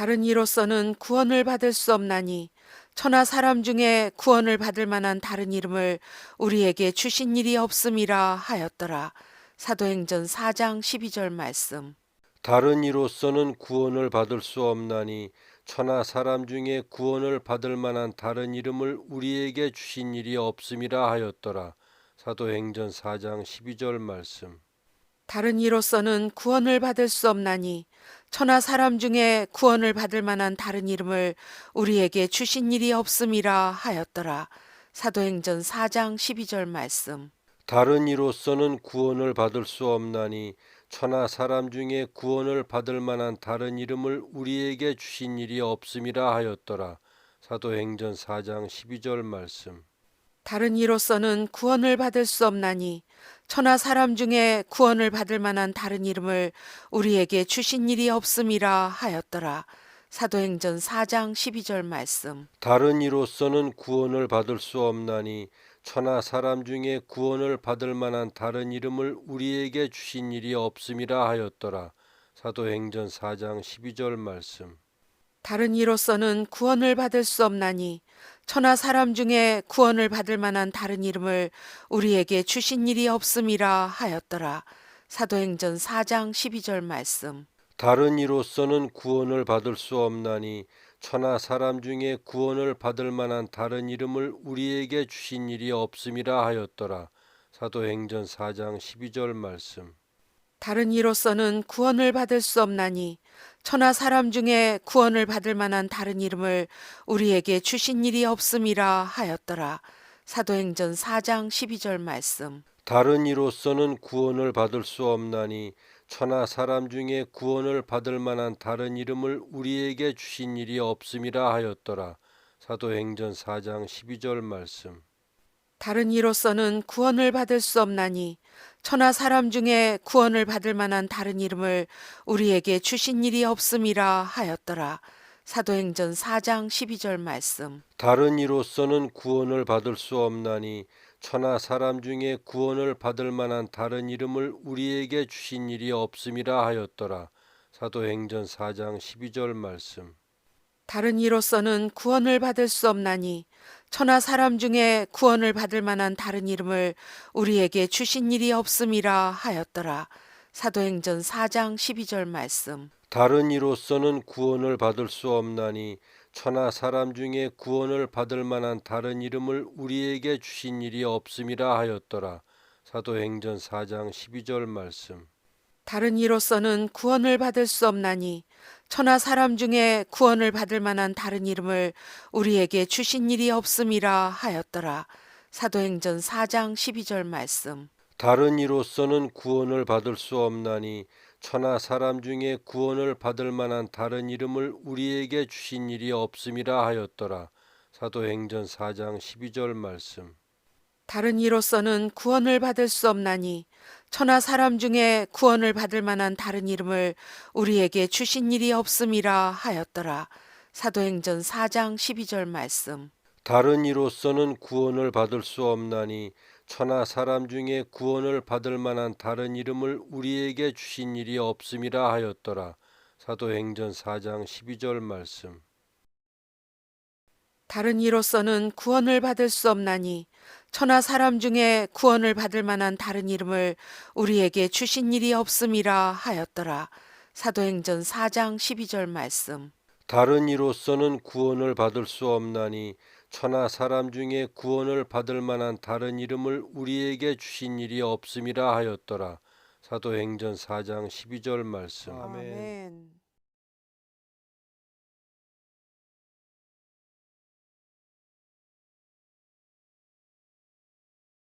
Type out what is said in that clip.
다른 이로서는 구원을 받을 수 없나니 천하 사람 중에 구원을 받을 만한 다른 이름을 우리에게 주신 일이 없음이라 하였더라. 사도행전 4장 12절 말씀. 다른 이로서는 구원을 받을 수 없나니 천하 사람 중에 구원을 받을 만한 다른 이름을 우리에게 주신 일이 없음이라 하였더라. 사도행전 4장 12절 말씀. 다른 이로서는 구원을 받을 수 없나니 천하 사람 중에 구원을 받을 만한 다른 이름을 우리에게 주신 일이 없음이라 하였더라. 사도행전 4장 12절 말씀. 다른 이로서는 구원을 받을 수 없나니 천하 사람 중에 구원을 받을 만한 다른 이름을 우리에게 주신 일이 없음이라 하였더라. 사도행전 4장 12절 말씀. 다른 이로서는 구원을 받을 수 없나니 천하 사람 중에 구원을 받을 만한 다른 이름을 우리에게 주신 일이 없음이라 하였더라. 사도행전 4장 12절 말씀. 다른 이로서는 구원을 받을 수 없나니 천하 사람 중에 구원을 받을 만한 다른 이름을 우리에게 주신 일이 없음이라 하였더라. 사도행전 4장 12절 말씀. 다른 이로서는 구원을 받을 수 없나니 천하 사람 중에 구원을 받을 만한 다른 이름을 우리에게 주신 일이 없음이라 하였더라. 사도행전 4장 12절 말씀. 다른 이로서는 구원을 받을 수 없나니 천하 사람 중에 구원을 받을 만한 다른 이름을 우리에게 주신 일이 없음이라 하였더라. 사도행전 4장 12절 말씀. 다른 이로서는 구원을 받을 수 없나니 천하 사람 중에 구원을 받을 만한 다른 이름을 우리에게 주신 일이 없음이라 하였더라. 사도행전 4장 12절 말씀. 다른 이로서는 구원을 받을 수 없나니 천하 사람 중에 구원을 받을 만한 다른 이름을 우리에게 주신 일이 없음이라 하였더라. 사도행전 4장 12절 말씀. 다른 이로서는 구원을 받을 수 없나니 천하 사람 중에 구원을 받을 만한 다른 이름을 우리에게 주신 일이 없음이라 하였더라. 사도행전 4장 12절 말씀. 다른 이로서는 구원을 받을 수 없나니 천하 사람 중에 구원을 받을 만한 다른 이름을 우리에게 주신 일이 없음이라 하였더라. 사도행전 4장 12절 말씀. 다른 이로서는 구원을 받을 수 없나니 천하 사람 중에 구원을 받을 만한 다른 이름을 우리에게 주신 일이 없음이라 하였더라. 사도행전 4장 12절 말씀. 다른 이로서는 구원을 받을 수 없나니 천하 사람 중에 구원을 받을 만한 다른 이름을 우리에게 주신 일이 없음이라 하였더라. 사도행전 4장 12절 말씀. 다른 이로서는 구원을 받을 수 없나니 천하 사람 중에 구원을 받을 만한 다른 이름을 우리에게 주신 일이 없음이라 하였더라. 사도행전 4장 12절 말씀. 다른 이로서는 구원을 받을 수 없나니 천하 사람 중에 구원을 받을 만한 다른 이름을 우리에게 주신 일이 없음이라 하였더라. 사도행전 4장 12절 말씀. 다른 이로서는 구원을 받을 수 없나니 천하 사람 중에 구원을 받을 만한 다른 이름을 우리에게 주신 일이 없음이라 하였더라. 사도행전 4장 12절 말씀. 다른 이로서는 구원을 받을 수 없나니 천하 사람 중에 구원을 받을 만한 다른 이름을 우리에게 주신 일이 없음이라 하였더라. 사도행전 4장 12절 말씀. 다른 이로서는 구원을 받을 수 없나니 천하 사람 중에 구원을 받을 만한 다른 이름을 우리에게 주신 일이 없음이라 하였더라. 사도행전 4장 12절 말씀. 다른 이로서는 구원을 받을 수 없나니 천하 사람 중에 구원을 받을 만한 다른 이름을 우리에게 주신 일이 없음이라 하였더라. 사도행전 4장 12절 말씀. 아멘.